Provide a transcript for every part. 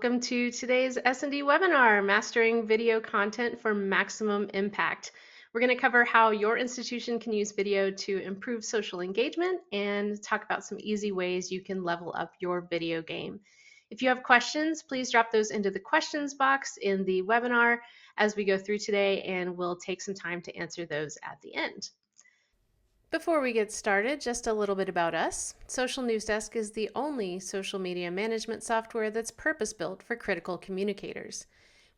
welcome to today's S&D webinar, Mastering Video Content for Maximum Impact. We're going to cover how your institution can use video to improve social engagement and talk about some easy ways you can level up your video game. If you have questions, please drop those into the questions box in the webinar as we go through today, and we'll take some time to answer those at the end. Before we get started, just a little bit about us. Social News Desk is the only social media management software that's purpose-built for critical communicators.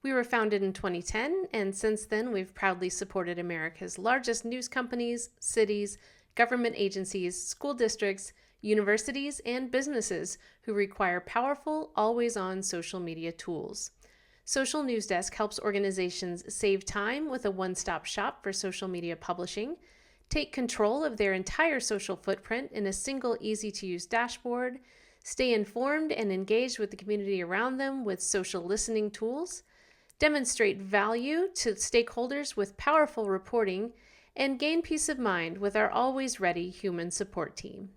We were founded in 2010, and since then we've proudly supported America's largest news companies, cities, government agencies, school districts, universities, and businesses who require powerful, always-on social media tools. Social News Desk helps organizations save time with a one-stop shop for social media publishing, take control of their entire social footprint in a single easy-to-use dashboard, stay informed and engaged with the community around them with social listening tools, demonstrate value to stakeholders with powerful reporting, and gain peace of mind with our always-ready human support team.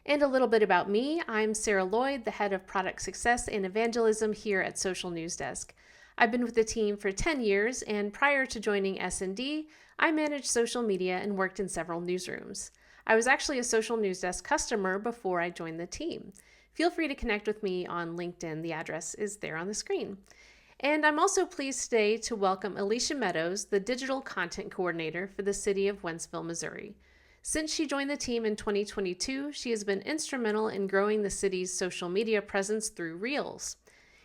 And a little bit about me. I'm Sarah Loyd, the head of product success and evangelism here at Social News Desk. I've been with the team for 10 years, and prior to joining SND, I managed social media and worked in several newsrooms. I was actually a Social News Desk customer before I joined the team. Feel free to connect with me on LinkedIn. The address is there on the screen. And I'm also pleased today to welcome Alesha Meadows, the digital content coordinator for the city of Wentzville, Missouri. Since she joined the team in 2022, she has been instrumental in growing the city's social media presence through Reels.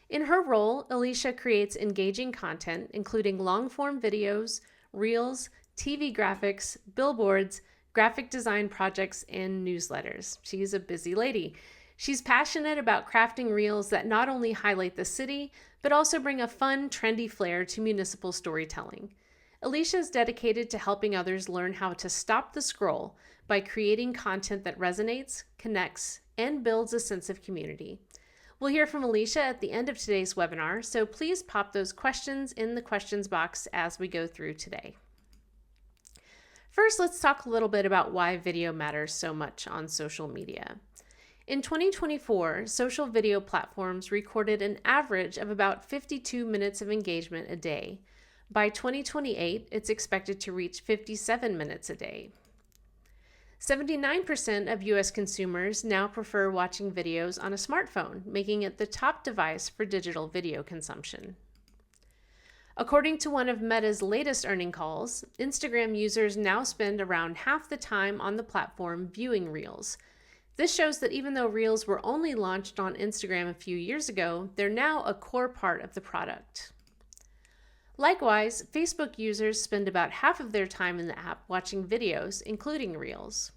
In her role, Alesha creates engaging content, including long-form videos, Reels, TV graphics, billboards, graphic design projects, and newsletters. She's a busy lady. She's passionate about crafting Reels that not only highlight the city, but also bring a fun, trendy flair to municipal storytelling. Alesha is dedicated to helping others learn how to stop the scroll by creating content that resonates, connects, and builds a sense of community. We'll hear from Alesha at the end of today's webinar, so please pop those questions in the questions box as we go through today. First, let's talk a little bit about why video matters so much on social media. In 2024, social video platforms recorded an average of about 52 minutes of engagement a day. By 2028, it's expected to reach 57 minutes a day. 79% of U.S. consumers now prefer watching videos on a smartphone, making it the top device for digital video consumption. According to one of Meta's latest earnings calls, Instagram users now spend around half the time on the platform viewing Reels. This shows that even though Reels were only launched on Instagram a few years ago, they're now a core part of the product. Likewise, Facebook users spend about half of their time in the app watching videos, including Reels.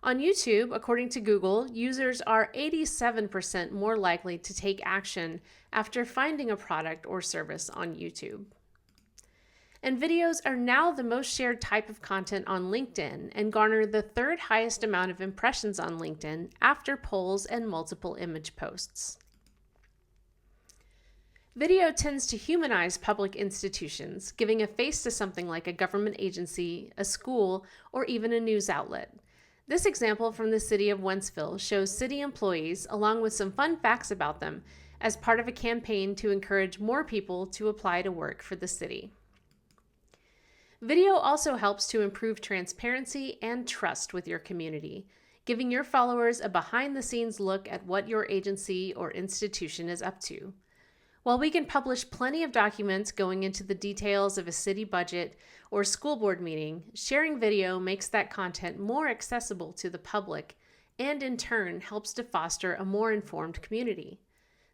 On YouTube, according to Google, users are 87% more likely to take action after finding a product or service on YouTube. And videos are now the most shared type of content on LinkedIn and garner the third highest amount of impressions on LinkedIn after polls and multiple image posts. Video tends to humanize public institutions, giving a face to something like a government agency, a school, or even a news outlet. This example from the city of Wentzville shows city employees, along with some fun facts about them, as part of a campaign to encourage more people to apply to work for the city. Video also helps to improve transparency and trust with your community, giving your followers a behind-the-scenes look at what your agency or institution is up to. While we can publish plenty of documents going into the details of a city budget or school board meeting, sharing video makes that content more accessible to the public and in turn helps to foster a more informed community.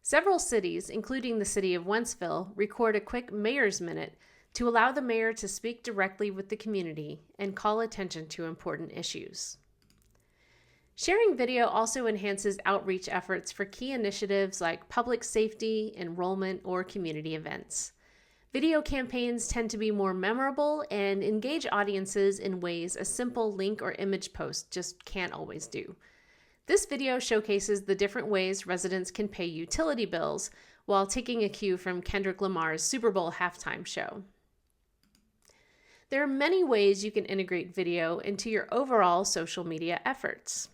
Several cities, including the city of Wentzville, record a quick mayor's minute to allow the mayor to speak directly with the community and call attention to important issues. Sharing video also enhances outreach efforts for key initiatives like public safety, enrollment, or community events. Video campaigns tend to be more memorable and engage audiences in ways a simple link or image post just can't always do. This video showcases the different ways residents can pay utility bills while taking a cue from Kendrick Lamar's Super Bowl halftime show. There are many ways you can integrate video into your overall social media efforts.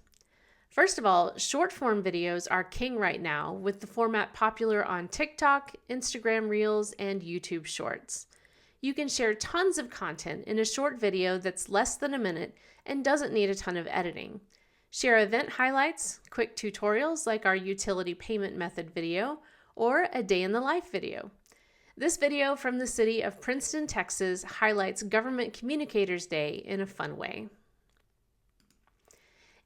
First of all, short form videos are king right now, with the format popular on TikTok, Instagram Reels, and YouTube Shorts. You can share tons of content in a short video that's less than a minute and doesn't need a ton of editing. Share event highlights, quick tutorials like our utility payment method video, or a day in the life video. This video from the city of Princeton, Texas highlights Government Communicators Day in a fun way.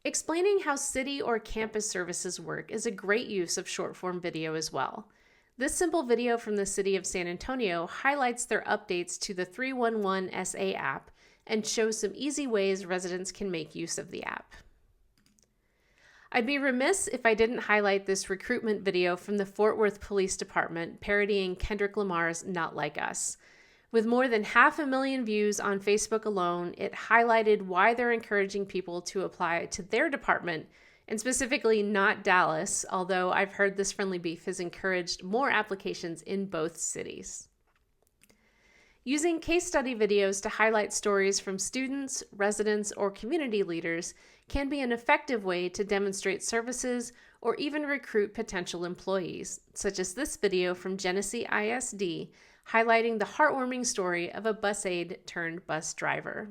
Explaining how city or campus services work is a great use of short-form video as well. This simple video from the city of San Antonio highlights their updates to the 311 SA app and shows some easy ways residents can make use of the app. I'd be remiss if I didn't highlight this recruitment video from the Fort Worth Police Department parodying Kendrick Lamar's Not Like Us. With more than 500,000 views on Facebook alone, it highlighted why they're encouraging people to apply to their department, and specifically not Dallas, although I've heard this friendly beef has encouraged more applications in both cities. Using case study videos to highlight stories from students, residents, or community leaders can be an effective way to demonstrate services or even recruit potential employees, such as this video from Genesee ISD, highlighting the heartwarming story of a bus aide turned bus driver.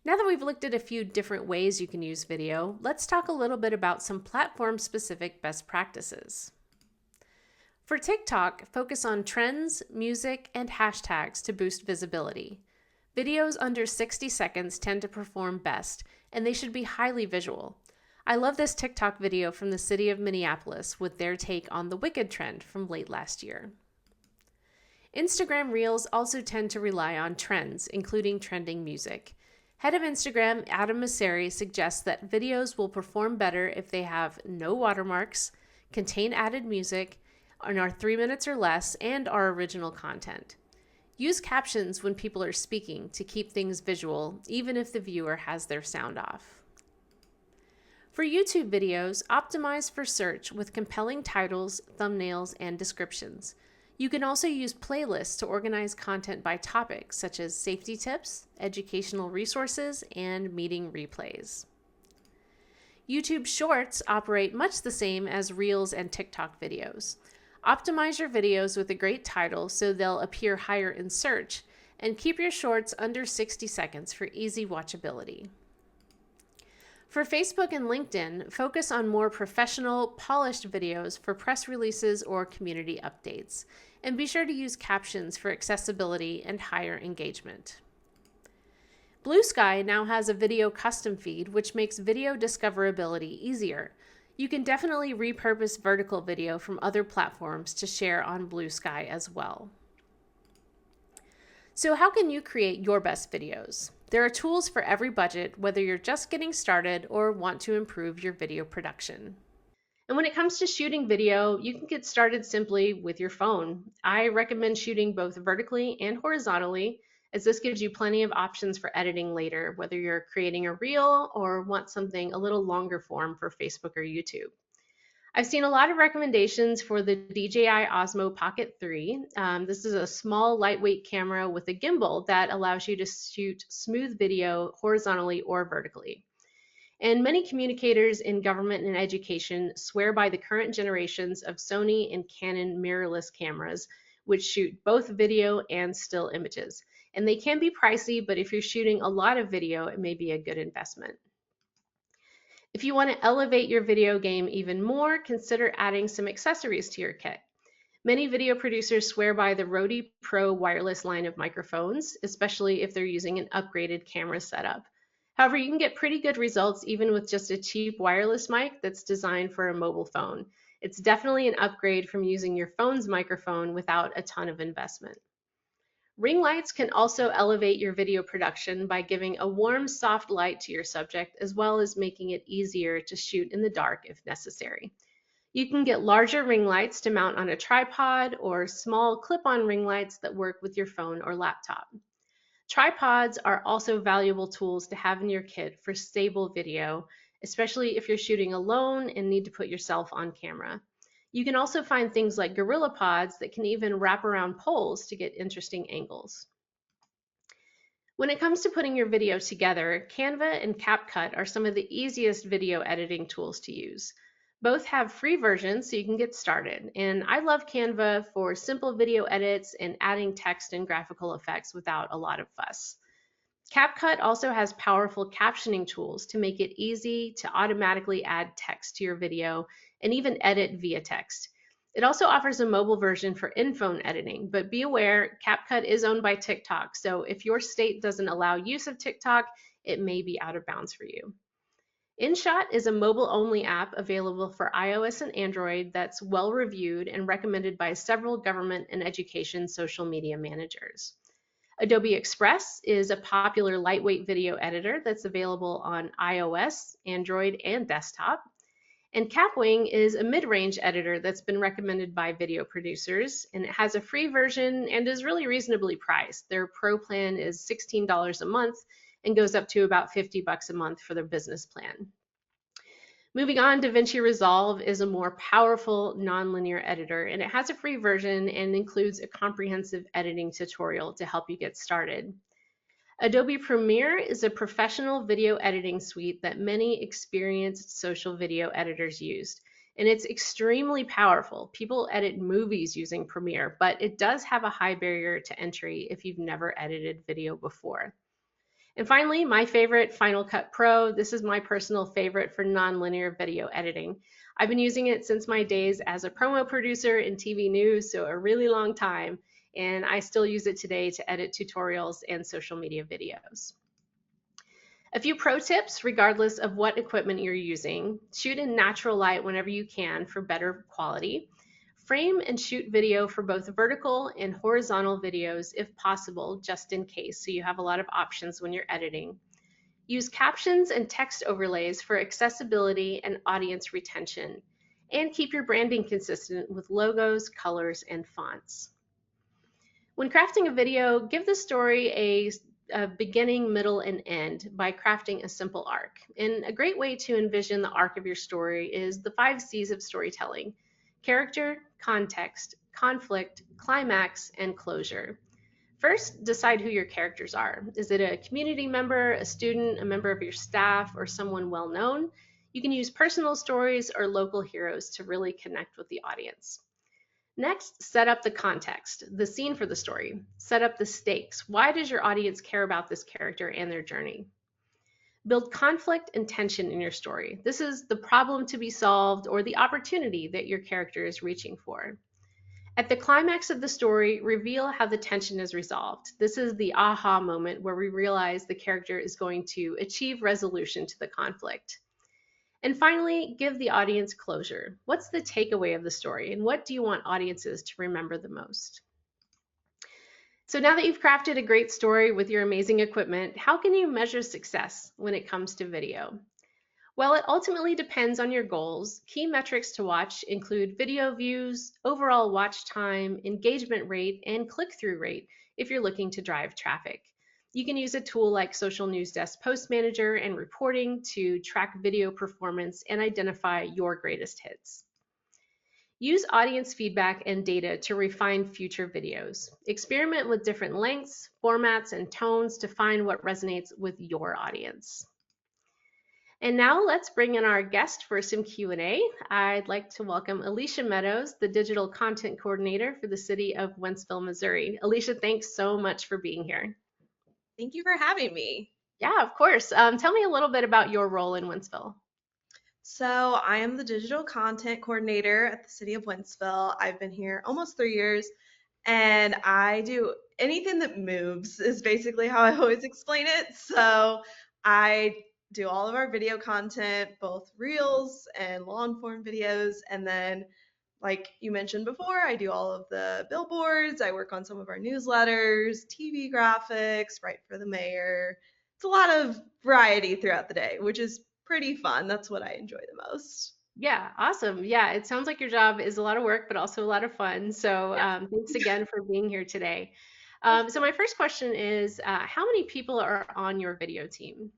Now that we've looked at a few different ways you can use video, let's talk a little bit about some platform-specific best practices. For TikTok, focus on trends, music, and hashtags to boost visibility. Videos under 60 seconds tend to perform best, and they should be highly visual. I love this TikTok video from the city of Minneapolis with their take on the Wicked trend from late last year. Instagram Reels also tend to rely on trends, including trending music. Head of Instagram, Adam Mosseri, suggests that videos will perform better if they have no watermarks, contain added music, and are 3 minutes or less, and are original content. Use captions when people are speaking to keep things visual, even if the viewer has their sound off. For YouTube videos, optimize for search with compelling titles, thumbnails, and descriptions. You can also use playlists to organize content by topic, such as safety tips, educational resources, and meeting replays. YouTube Shorts operate much the same as Reels and TikTok videos. Optimize your videos with a great title so they'll appear higher in search, and keep your shorts under 60 seconds for easy watchability. For Facebook and LinkedIn, focus on more professional, polished videos for press releases or community updates, and be sure to use captions for accessibility and higher engagement. Blue Sky now has a video custom feed, which makes video discoverability easier. You can definitely repurpose vertical video from other platforms to share on Blue Sky as well. So how can you create your best videos? There are tools for every budget, whether you're just getting started or want to improve your video production. And when it comes to shooting video, you can get started simply with your phone. I recommend shooting both vertically and horizontally, as this gives you plenty of options for editing later, whether you're creating a reel or want something a little longer form for Facebook or YouTube. I've seen a lot of recommendations for the DJI Osmo Pocket 3. This is a small, lightweight camera with a gimbal that allows you to shoot smooth video horizontally or vertically. And many communicators in government and education swear by the current generations of Sony and Canon mirrorless cameras, which shoot both video and still images. And they can be pricey, but if you're shooting a lot of video, it may be a good investment. If you want to elevate your video game even more, consider adding some accessories to your kit. Many video producers swear by the Rode Pro wireless line of microphones, especially if they're using an upgraded camera setup. However, you can get pretty good results even with just a cheap wireless mic that's designed for a mobile phone. It's definitely an upgrade from using your phone's microphone without a ton of investment. Ring lights can also elevate your video production by giving a warm, soft light to your subject, as well as making it easier to shoot in the dark if necessary. You can get larger ring lights to mount on a tripod or small clip-on ring lights that work with your phone or laptop. Tripods are also valuable tools to have in your kit for stable video, especially if you're shooting alone and need to put yourself on camera. You can also find things like gorilla pods that can even wrap around poles to get interesting angles. When it comes to putting your video together, Canva and CapCut are some of the easiest video editing tools to use. Both have free versions so you can get started, and I love Canva for simple video edits and adding text and graphical effects without a lot of fuss. CapCut also has powerful captioning tools to make it easy to automatically add text to your video and even edit via text. It also offers a mobile version for in-phone editing, but be aware, CapCut is owned by TikTok, so if your state doesn't allow use of TikTok, it may be out of bounds for you. InShot is a mobile-only app available for iOS and Android that's well reviewed and recommended by several government and education social media managers. Adobe Express is a popular lightweight video editor that's available on iOS, Android, and desktop. And Capwing is a mid-range editor that's been recommended by video producers, and it has a free version and is really reasonably priced. Their pro plan is $16 a month and goes up to about $50 a month for their business plan. Moving on, DaVinci Resolve is a more powerful nonlinear editor, and it has a free version and includes a comprehensive editing tutorial to help you get started. Adobe Premiere is a professional video editing suite that many experienced social video editors use, and it's extremely powerful. People edit movies using Premiere, but it does have a high barrier to entry if you've never edited video before. And finally, my favorite, Final Cut Pro. This is my personal favorite for nonlinear video editing. I've been using it since my days as a promo producer in TV news, so a really long time, and I still use it today to edit tutorials and social media videos. A few pro tips, regardless of what equipment you're using: shoot in natural light whenever you can for better quality. Frame and shoot video for both vertical and horizontal videos if possible, just in case, so you have a lot of options when you're editing. Use captions and text overlays for accessibility and audience retention. And keep your branding consistent with logos, colors, and fonts. When crafting a video, give the story a beginning, middle, and end by crafting a simple arc. And a great way to envision the arc of your story is the 5 C's of storytelling: character, context, conflict, climax, and closure. First, decide who your characters are. Is it a community member, a student, a member of your staff, or someone well known? You can use personal stories or local heroes to really connect with the audience. Next, set up the context, the scene for the story. Set up the stakes. Why does your audience care about this character and their journey? Build conflict and tension in your story. This is the problem to be solved or the opportunity that your character is reaching for. At the climax of the story, reveal how the tension is resolved. This is the aha moment where we realize the character is going to achieve resolution to the conflict. And finally, give the audience closure. What's the takeaway of the story, and what do you want audiences to remember the most? So now that you've crafted a great story with your amazing equipment, how can you measure success when it comes to video? Well, it ultimately depends on your goals. Key metrics to watch include video views, overall watch time, engagement rate, and click-through rate if you're looking to drive traffic. You can use a tool like Social News Desk Post Manager and Reporting to track video performance and identify your greatest hits. Use audience feedback and data to refine future videos. Experiment with different lengths, formats, and tones to find what resonates with your audience. And now let's bring in our guest for some Q&A. I'd like to welcome Alesha Meadows, the Digital Content Coordinator for the City of Wentzville, Missouri. Alesha, thanks so much for being here. Thank you for having me. Yeah, of course. Tell me a little bit about your role in Wentzville. So I am the digital content coordinator at the city of Wentzville. I've been here almost 3 years, and I do anything that moves is basically how I always explain it. So I do all of our video content, both reels and long form videos. And then, like you mentioned before, I do all of the billboards. I work on some of our newsletters, TV graphics, write for the mayor. It's a lot of variety throughout the day, which is pretty fun. That's what I enjoy the most. Yeah, awesome. Yeah, it sounds like your job is a lot of work, but also a lot of fun. So Yeah. thanks again for being here today. So my first question is, how many people are on your video team?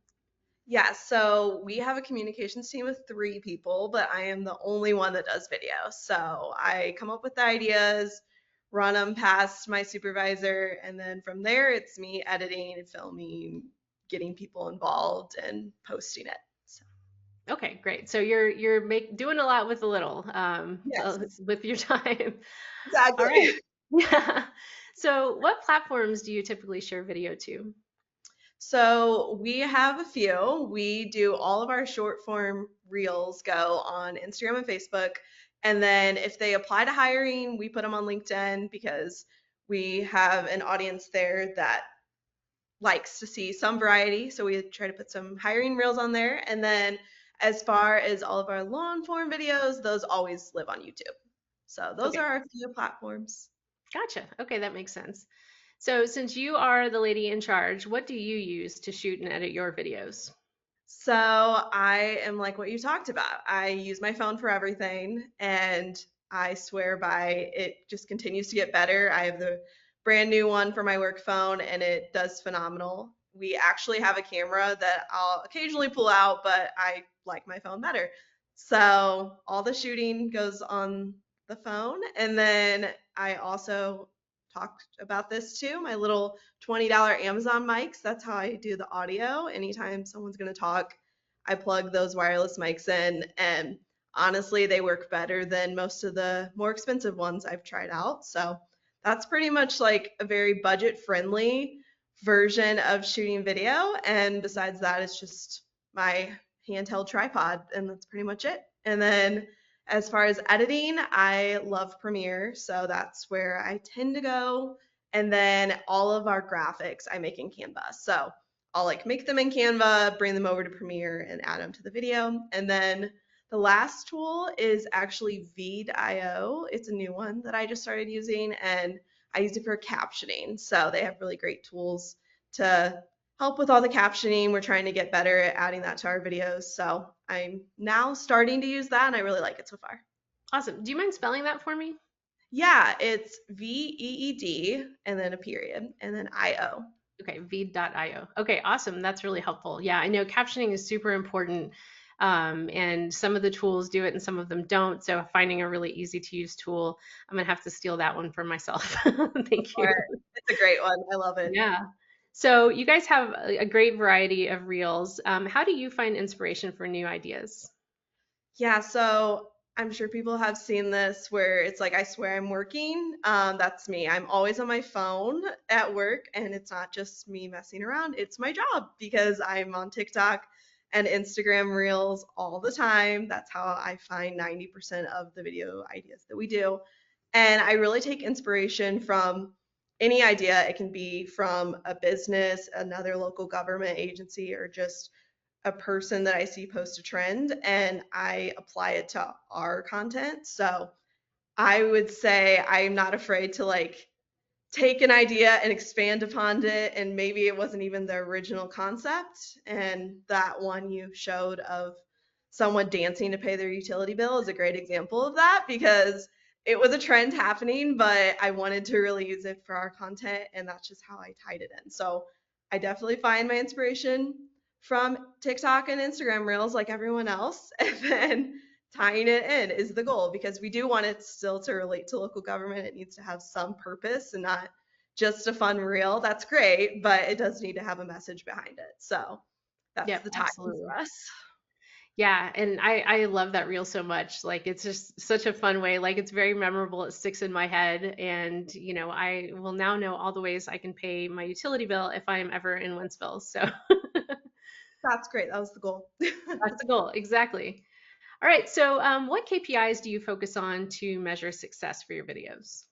Yeah, so we have a communications team of 3 people, but I am the only one that does video. So I come up with the ideas, run them past my supervisor, and then from there it's me editing and filming, getting people involved and posting it. So, Okay, great. So you're doing a lot with a little yes, with your time. All right. exactly. Yeah. So what platforms do you typically share video to? So we have a few. We do all of our short form reels go on Instagram and Facebook. And then if they apply to hiring, we put them on LinkedIn because we have an audience there that likes to see some variety. So we try to put some hiring reels on there. And then as far as all of our long form videos, those always live on YouTube. So those Okay, are our few platforms. gotcha. Okay, that makes sense. So since you are the lady in charge, what do you use to shoot and edit your videos? So I am like what you talked about. I use my phone for everything, and I swear by it just continues to get better. I have the brand new one for my work phone, and it does phenomenal. We actually have a camera that I'll occasionally pull out, but I like my phone better. So all the shooting goes on the phone, and then I also talked about this too. My little $20 Amazon mics. That's how I do the audio. Anytime someone's going to talk, I plug those wireless mics in, and honestly, they work better than most of the more expensive ones I've tried out. So that's pretty much like a very budget friendly version of shooting video. And besides that, it's just my handheld tripod, and that's pretty much it. And then as far as editing, I love Premiere, so that's where I tend to go. And then all of our graphics I make in Canva. So I'll like make them in Canva, bring them over to Premiere and add them to the video. And then the last tool is actually Veed.io. It's a new one that I just started using, and I use it for captioning. So they have really great tools to help with all the captioning. We're trying to get better at adding that to our videos. So I'm now starting to use that, and I really like it so far. Awesome. Do you mind spelling that for me? Yeah, it's Veed and then a period and then IO. Okay, Veed.io. Okay, awesome. That's really helpful. Yeah, I know captioning is super important. And some of the tools do it and some of them don't. So finding a really easy to use tool, I'm gonna have to steal that one for myself. Thank you. Or it's a great one. I love it. Yeah. So you guys have a great variety of reels. How do you find inspiration for new ideas? Yeah, so I'm sure people have seen this where it's like I swear I'm working. That's me. I'm always on my phone at work, and it's not just me messing around. It's my job because I'm on TikTok and Instagram Reels all the time. That's how I find 90% of the video ideas that we do. And I really take inspiration from any idea. It can be from a business, another local government agency, or just a person that I see post a trend, and I apply it to our content. So I would say I'm not afraid to like take an idea and expand upon it, and maybe it wasn't even the original concept. And that one you showed of someone dancing to pay their utility bill is a great example of that, because it was a trend happening, but I wanted to really use it for our content, and that's just how I tied it in. So I definitely find my inspiration from TikTok and Instagram reels like everyone else, and then tying it in is the goal, because we do want it still to relate to local government. It needs to have some purpose and not just a fun reel. That's great, but it does need to have a message behind it. So that's Yep, the tie absolutely. for us. Yeah, and I love that reel so much. Like it's just such a fun way. Like it's very memorable. It sticks in my head, and I will now know all the ways I can pay my utility bill if I am ever in Wentzville. So That's great. That was the goal. that's the goal. Exactly. All right. So what KPIs do you focus on to measure success for your videos?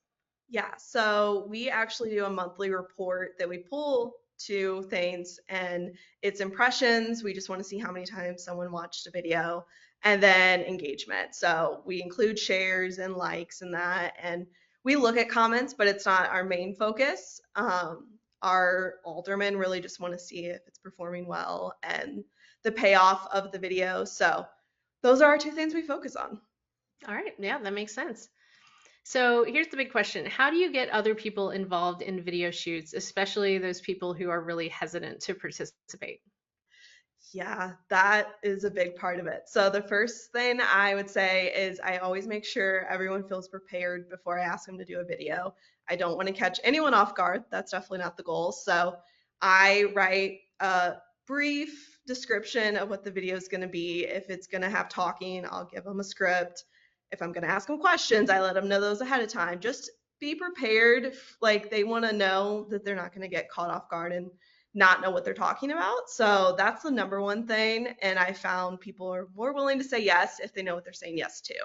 Yeah, so we actually do a monthly report that we pull to things, and it's impressions. We just want to see how many times someone watched a video, and then engagement. So we include shares and likes and that, and we look at comments, but it's not our main focus. Our aldermen really just want to see if it's performing well and the payoff of the video. So those are our two things we focus on. All right. Yeah, that makes sense. So here's the big question. How do you get other people involved in video shoots, especially those people who are really hesitant to participate? Yeah, that is a big part of it. So the first thing I would say is I always make sure everyone feels prepared before I ask them to do a video. I don't want to catch anyone off guard. That's definitely not the goal. So I write a brief description of what the video is going to be. If it's going to have talking, I'll give them a script. If I'm going to ask them questions, I let them know those ahead of time. Just be prepared. Like they want to know that they're not going to get caught off guard and not know what they're talking about. So that's the number one thing. And I found people are more willing to say yes if they know what they're saying yes to.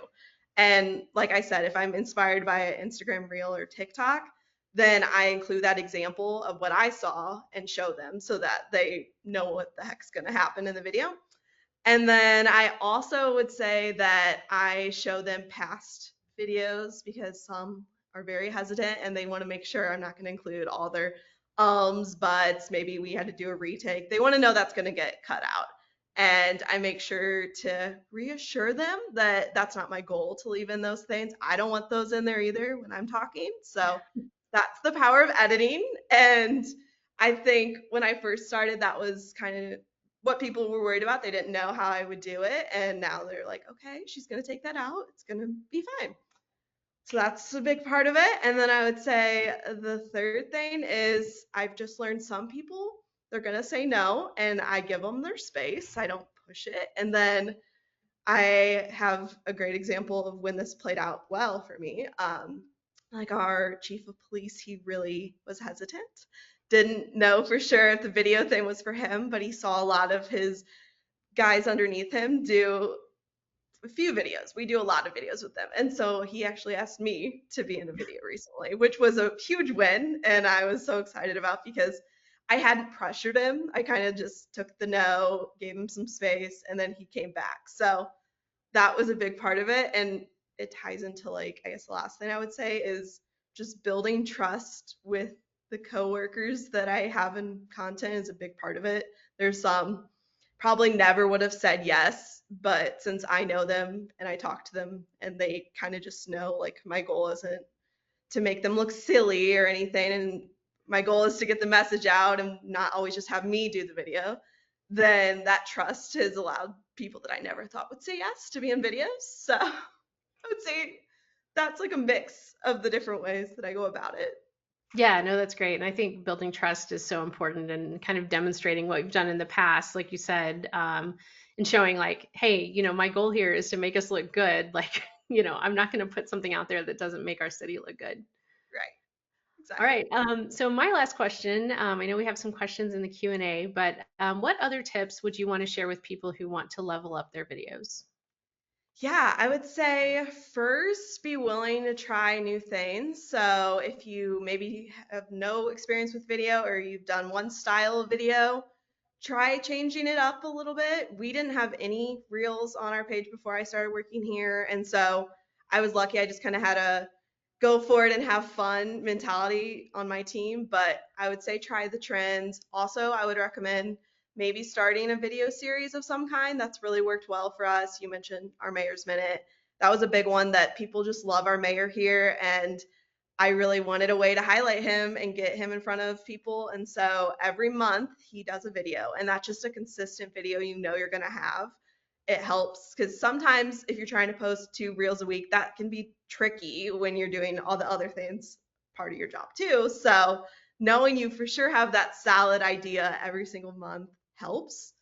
And like I said, if I'm inspired by an Instagram reel or TikTok, then I include that example of what I saw and show them so that they know what the heck's going to happen in the video. And then I also would say that I show them past videos because some are very hesitant and they want to make sure I'm not going to include all their buts. Maybe we had to do a retake. They want to know that's going to get cut out. And I make sure to reassure them that that's not my goal to leave in those things. I don't want those in there either when I'm talking. So that's the power of editing. And I think when I first started, that was kind of what people were worried about. They didn't know how I would do it. And now they're like, okay, she's going to take that out. It's going to be fine. So that's a big part of it. And then I would say the third thing is I've just learned some people, they're going to say no, and I give them their space. I don't push it. And then I have a great example of when this played out well for me. Like our chief of police, he really was hesitant. Didn't know for sure if the video thing was for him, but he saw a lot of his guys underneath him do a few videos. We do a lot of videos with them. And so he actually asked me to be in a video recently, which was a huge win. And I was so excited about because I hadn't pressured him. I kind of just took the no, gave him some space, and then he came back. So that was a big part of it. And it ties into like, I guess the last thing I would say is just building trust with the coworkers that I have in content is a big part of it. There's some probably never would have said yes, but since I know them and I talk to them and they kind of just know like my goal isn't to make them look silly or anything, and my goal is to get the message out and not always just have me do the video, then that trust has allowed people that I never thought would say yes to be in videos. So I would say that's like a mix of the different ways that I go about it. Yeah, no, that's great. And I think building trust is so important and kind of demonstrating what you've done in the past, like you said, and showing like, hey, my goal here is to make us look good. Like, I'm not going to put something out there that doesn't make our city look good. Right, All exactly. right. So my last question, I know we have some questions in the Q&A, but what other tips would you want to share with people who want to level up their videos? Yeah, I would say first be willing to try new things. So if you maybe have no experience with video or you've done one style of video, try changing it up a little bit. We didn't have any reels on our page before I started working here. And so I was lucky. I just kind of had a go for it and have fun mentality on my team. But I would say try the trends. Also, I would recommend maybe starting a video series of some kind. That's really worked well for us. You mentioned our Mayor's Minute. That was a big one that people just love our mayor here. And I really wanted a way to highlight him and get him in front of people. And so every month he does a video, and that's just a consistent video you're going to have. It helps because sometimes if you're trying to post 2 reels a week, that can be tricky when you're doing all the other things part of your job too. So knowing you for sure have that solid idea every single month helps.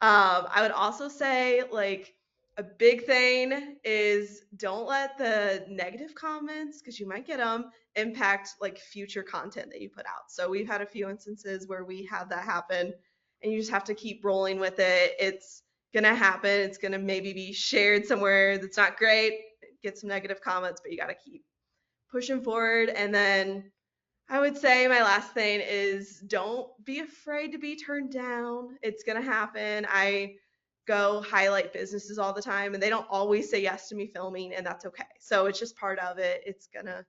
I would also say like a big thing is don't let the negative comments, because you might get them, impact like future content that you put out. So we've had a few instances where we had that happen, and you just have to keep rolling with it. It's gonna happen. It's gonna maybe be shared somewhere that's not great, get some negative comments, but you gotta keep pushing forward. And then I would say my last thing is don't be afraid to be turned down. It's going to happen. I go highlight businesses all the time and they don't always say yes to me filming, and that's okay. So it's just part of it. It's going to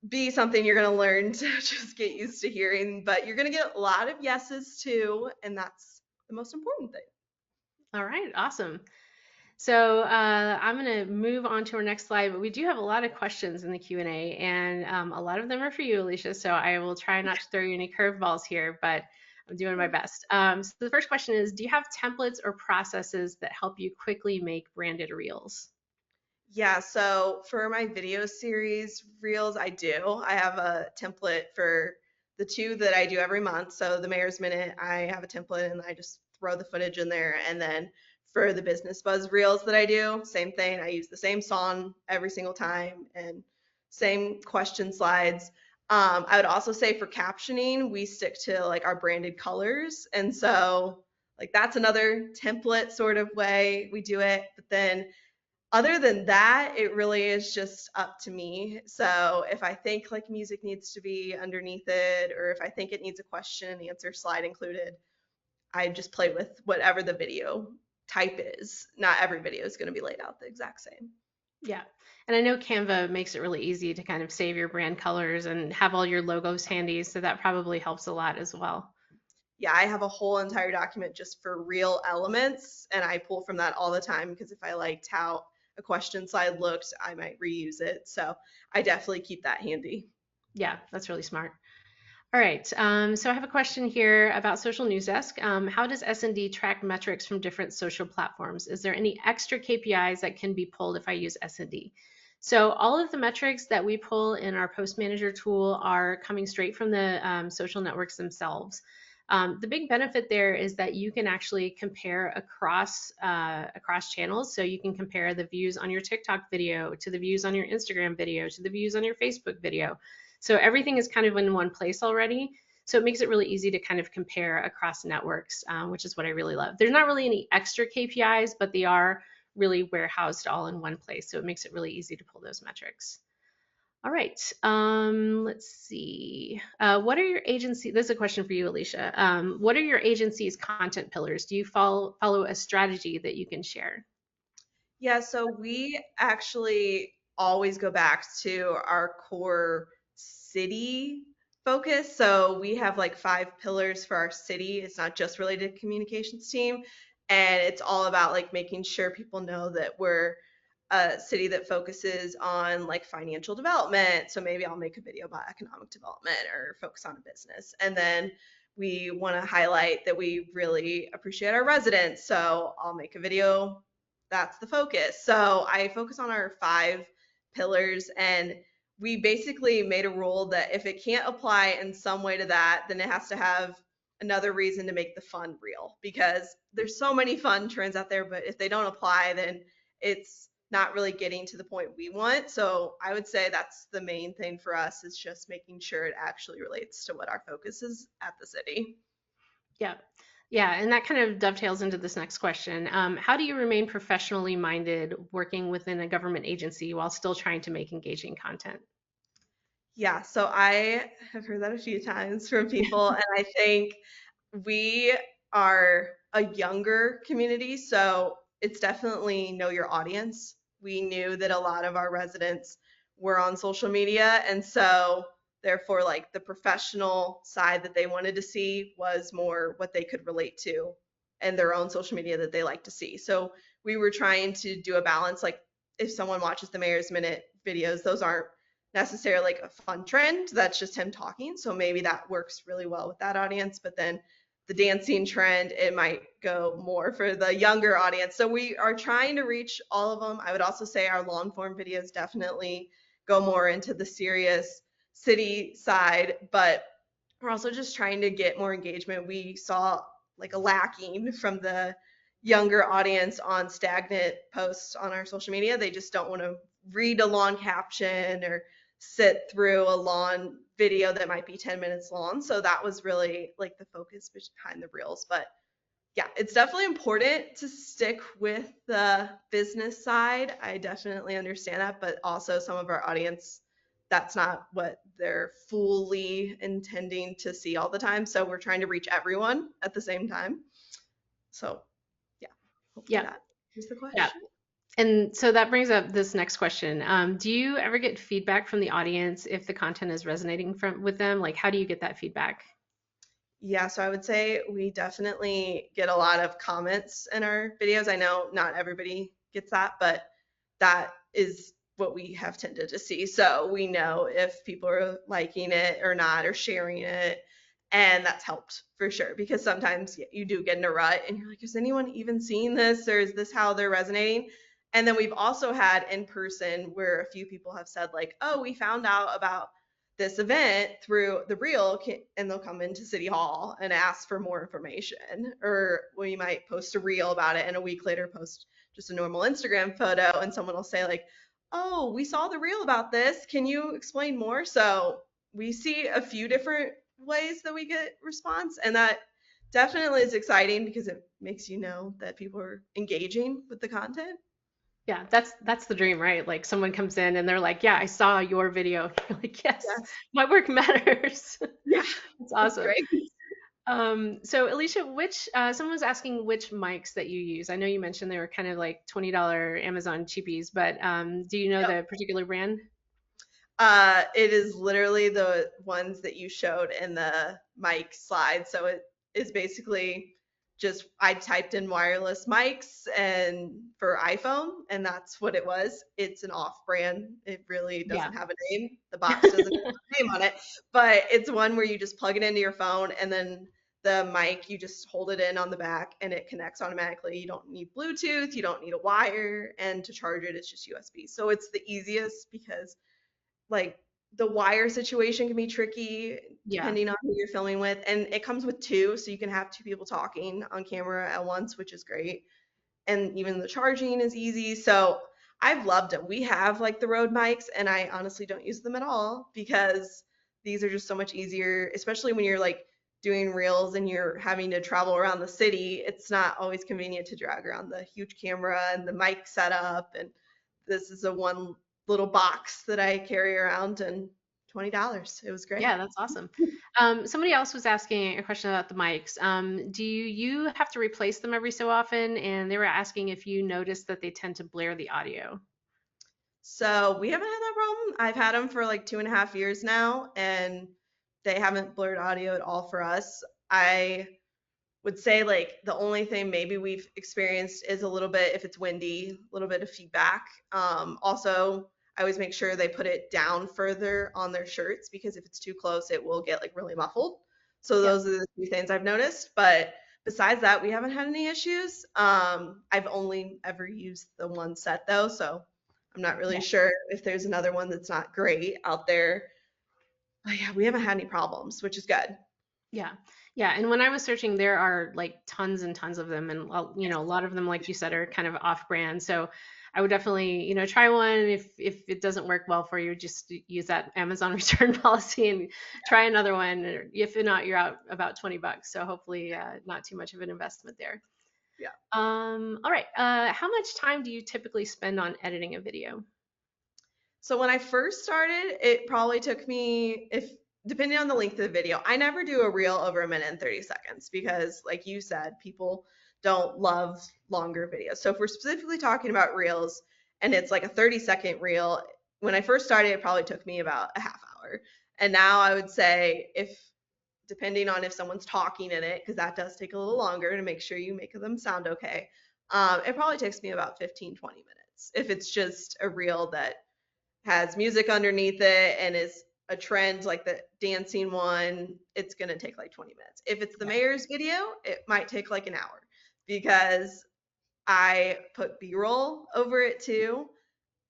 be something you're going to learn to just get used to hearing, but you're going to get a lot of yeses too, and that's the most important thing. All right, awesome. So I'm going to move on to our next slide, but we do have a lot of questions in the Q&A, and a lot of them are for you, Alesha. So I will try not to throw you any curveballs here, but I'm doing my best. So the first question is, do you have templates or processes that help you quickly make branded reels? Yeah, so for my video series reels, I do. I have a template for the two that I do every month. So the Mayor's Minute, I have a template and I just throw the footage in there. And then for the Business Buzz reels that I do, same thing. I use the same song every single time and same question slides. I would also say for captioning, we stick to like our branded colors. And so like that's another template sort of way we do it. But then other than that, it really is just up to me. So if I think like music needs to be underneath it, or if I think it needs a question and answer slide included, I just play with whatever the video type is. Not every video is going to be laid out the exact same. Yeah. And I know Canva makes it really easy to kind of save your brand colors and have all your logos handy. So that probably helps a lot as well. Yeah, I have a whole entire document just for real elements, and I pull from that all the time because if I liked how a question slide looked, I might reuse it. So I definitely keep that handy. Yeah, that's really smart. All right. So I have a question here about Social News Desk. How does SND track metrics from different social platforms? Is there any extra KPIs that can be pulled if I use SND? So all of the metrics that we pull in our Post Manager tool are coming straight from the social networks themselves. The big benefit there is that you can actually compare across channels. So you can compare the views on your TikTok video to the views on your Instagram video to the views on your Facebook video. So everything is kind of in one place already. So it makes it really easy to kind of compare across networks, which is what I really love. There's not really any extra KPIs, but they are really warehoused all in one place. So it makes it really easy to pull those metrics. All right, let's see. What are your agency? This is a question for you, Alesha. What are your agency's content pillars? Do you follow a strategy that you can share? Yeah, so we actually always go back to our core city focus. So we have like 5 pillars for our city. It's not just related to communications team, and it's all about like making sure people know that we're a city that focuses on like financial development. So maybe I'll make a video about economic development or focus on a business. And then we want to highlight that we really appreciate our residents. So I'll make a video that's the focus. So I focus on our 5 pillars, and we basically made a rule that if it can't apply in some way to that, then it has to have another reason to make the fun real because there's so many fun trends out there, but if they don't apply, then it's not really getting to the point we want. So I would say that's the main thing for us is just making sure it actually relates to what our focus is at the city. Yeah. Yeah, and that kind of dovetails into this next question. How do you remain professionally minded working within a government agency while still trying to make engaging content? Yeah, so I have heard that a few times from people, and I think we are a younger community, so it's definitely know your audience. We knew that a lot of our residents were on social media, and so therefore, like the professional side that they wanted to see was more what they could relate to and their own social media that they like to see. So we were trying to do a balance. Like if someone watches the Mayor's Minute videos, those aren't necessarily like a fun trend. That's just him talking. So maybe that works really well with that audience. But then the dancing trend, it might go more for the younger audience. So we are trying to reach all of them. I would also say our long form videos definitely go more into the serious city side, but we're also just trying to get more engagement. We saw like a lacking from the younger audience on stagnant posts on our social media. They just don't want to read a long caption or sit through a long video that might be 10 minutes long. So that was really like the focus behind the reels. But yeah, it's definitely important to stick with the business side. I definitely understand that, but also some of our audience, that's not what they're fully intending to see all the time. So we're trying to reach everyone at the same time. So yeah, hopefully Yeah, that is the yeah. question. And so that brings up this next question. Do you ever get feedback from the audience if the content is resonating with them? Like, how do you get that feedback? Yeah, so I would say we definitely get a lot of comments in our videos. I know not everybody gets that, but that is what we have tended to see. So we know if people are liking it or not or sharing it. And that's helped for sure, because sometimes you do get in a rut and you're like, is anyone even seeing this, or is this how they're resonating? And then we've also had in person where a few people have said like, oh, we found out about this event through the reel, and they'll come into City Hall and ask for more information. Or we might post a reel about it and a week later post just a normal Instagram photo, and someone will say like, oh, we saw the reel about this, can you explain more? So we see a few different ways that we get response, and that definitely is exciting because it makes you know that people are engaging with the content. Yeah, that's the dream, right? Like someone comes in and they're like, "Yeah, I saw your video." You're like, "Yes, Yes. my work matters." Yeah, That's it's awesome. great. So Alesha, which someone was asking which mics that you use. I know you mentioned they were kind of like $20 Amazon cheapies, but do you know Yep. the particular brand? It is literally the ones that you showed in the mic slide. So it is basically just, I typed in wireless mics and for iPhone, and that's what it was. It's an off brand. It really Yeah. doesn't have a name. The box doesn't have a name on it, but it's one where you just plug it into your phone, and then the mic, you just hold it in on the back and it connects automatically. You don't need Bluetooth, you don't need a wire, and to charge it, it's just USB. So it's the easiest because like the wire situation can be tricky Yeah. depending on who you're filming with, and it comes with two, so you can have two people talking on camera at once, which is great. And even the charging is easy. So I've loved them. We have like the Rode mics, and I honestly don't use them at all because these are just so much easier, especially when you're like doing reels and you're having to travel around the city. It's not always convenient to drag around the huge camera and the mic setup. And this is a one little box that I carry around, and $20. It was great. Yeah, that's awesome. Somebody else was asking a question about the mics. Do you have to replace them every so often? And they were asking if you notice that they tend to blare the audio. So we haven't had that problem. I've had them for like 2.5 years now, and they haven't blurred audio at all for us. I would say like the only thing maybe we've experienced is a little bit, if it's windy, a little bit of feedback. Also, I always make sure they put it down further on their shirts, because if it's too close, it will get like really muffled. So Yeah. those are the two things I've noticed. But besides that, we haven't had any issues. I've only ever used the one set though, so I'm not really Yeah. sure if there's another one that's not great out there. But yeah, we haven't had any problems, which is good. Yeah. Yeah. And when I was searching, there are like tons and tons of them. And, a lot of them, like you said, are kind of off brand. So I would definitely, try one. If it doesn't work well for you, just use that Amazon return policy and try another one. Or if not, you're out about $20. So hopefully, not too much of an investment there. Yeah. All right. How much time do you typically spend on editing a video? So when I first started, it probably took me, if depending on the length of the video, I never do a reel over 1 minute and 30 seconds because, like you said, people don't love longer videos. So if we're specifically talking about reels and it's like a 30-second reel, when I first started, it probably took me about a half hour. And now I would say, if depending on if someone's talking in it, because that does take a little longer to make sure you make them sound okay, it probably takes me about 15-20 minutes. If it's just a reel that has music underneath it and is a trend like the dancing one, it's going to take like 20 minutes. If it's the Yeah. mayor's video, it might take like an hour because I put B-roll over it too.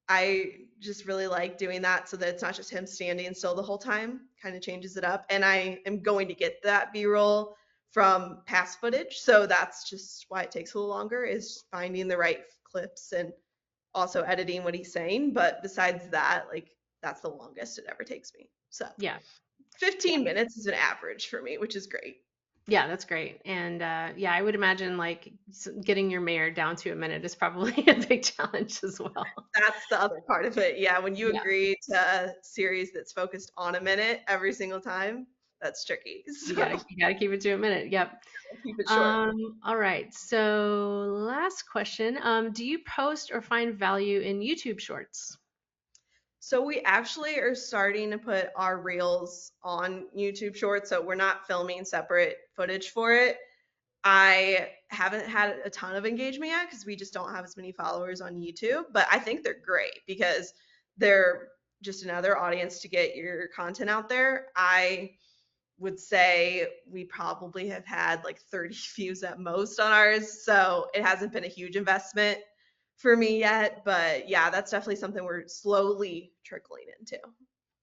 I just really like doing that so that it's not just him standing still the whole time, kind of changes it up. And I am going to get that B-roll from past footage. So that's just why it takes a little longer, is finding the right clips and also editing what he's saying. But besides that, like that's the longest it ever takes me. So Yeah. Yeah. 15 minutes is an average for me, which is great. Yeah, that's great. And yeah, I would imagine like getting your mayor down to a minute is probably a big challenge as well. That's the other part of it. Yeah, when you Yeah, agree to a series that's focused on a minute every single time, that's tricky. So you gotta keep it to a minute. Yep. keep it short. All right. So last question. Do you post or find value in YouTube Shorts? So we actually are starting to put our reels on YouTube Shorts, so we're not filming separate footage for it. I haven't had a ton of engagement yet because we just don't have as many followers on YouTube, but I think they're great because they're just another audience to get your content out there. I would say we probably have had like 30 views at most on ours. So it hasn't been a huge investment for me yet. But yeah, that's definitely something we're slowly trickling into.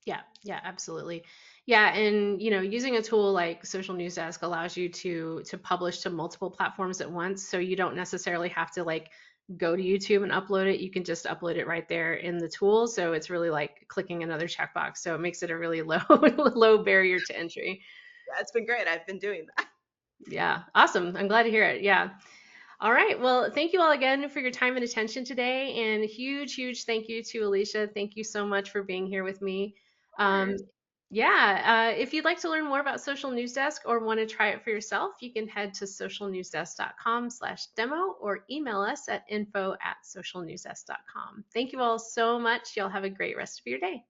Yeah, yeah, absolutely. Yeah, and using a tool like Social News Desk allows you to publish to multiple platforms at once, so you don't necessarily have to like go to YouTube and upload it. You can just upload it right there in the tool. So it's really like clicking another checkbox. So it makes it a really low low barrier to entry. Yeah, it's been great. I've been doing that. Yeah, awesome. I'm glad to hear it. Yeah. All right. Well, thank you all again for your time and attention today. And huge, huge thank you to Alesha. Thank you so much for being here with me. Of Um, course. yeah, if you'd like to learn more about Social News Desk or want to try it for yourself, you can head to socialnewsdesk.com/demo or email us at info@socialnewsdesk.com. Thank you all so much. Y'all have a great rest of your day.